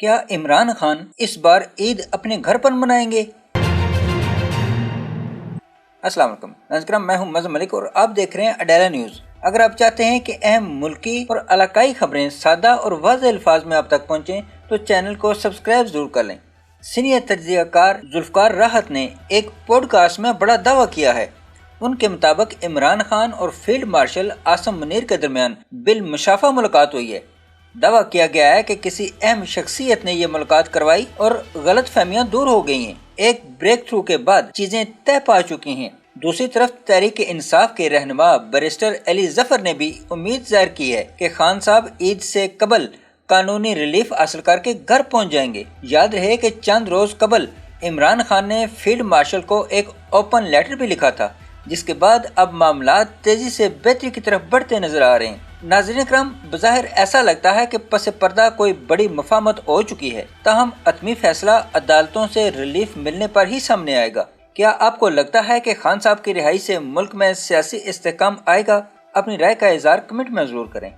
کیا عمران خان اس بار عید اپنے گھر پر منائیں گے؟ السلام علیکم ناظرین، میں ہوں مظہر ملک اور آپ دیکھ رہے ہیں اڈیلا نیوز۔ اگر آپ چاہتے ہیں کہ اہم ملکی اور علاقائی خبریں سادہ اور واضح الفاظ میں آپ تک پہنچیں تو چینل کو سبسکرائب ضرور کر لیں۔ سینئر تجزیہ کار ذوالفقار راحت نے ایک پوڈ کاسٹ میں بڑا دعویٰ کیا ہے۔ ان کے مطابق عمران خان اور فیلڈ مارشل عاصم منیر کے درمیان بالمشافہ ملاقات ہوئی ہے۔ دعویٰ کیا گیا ہے کہ کسی اہم شخصیت نے یہ ملاقات کروائی اور غلط فہمیاں دور ہو گئی ہیں۔ ایک بریک تھرو کے بعد چیزیں طے پا چکی ہیں۔ دوسری طرف تحریک انصاف کے رہنما بیرسٹر علی ظفر نے بھی امید ظاہر کی ہے کہ خان صاحب عید سے قبل قانونی ریلیف حاصل کر کے گھر پہنچ جائیں گے۔ یاد رہے کہ چند روز قبل عمران خان نے فیلڈ مارشل کو ایک اوپن لیٹر بھی لکھا تھا، جس کے بعد اب معاملات تیزی سے بہتری کی طرف بڑھتے نظر آ رہے ہیں۔ ناظرین اکرام، بظاہر ایسا لگتا ہے کہ پس پردہ کوئی بڑی مفاہمت ہو چکی ہے، تاہم حتمی فیصلہ عدالتوں سے ریلیف ملنے پر ہی سامنے آئے گا۔ کیا آپ کو لگتا ہے کہ خان صاحب کی رہائی سے ملک میں سیاسی استحکام آئے گا؟ اپنی رائے کا اظہار کمنٹ میں ضرور کریں۔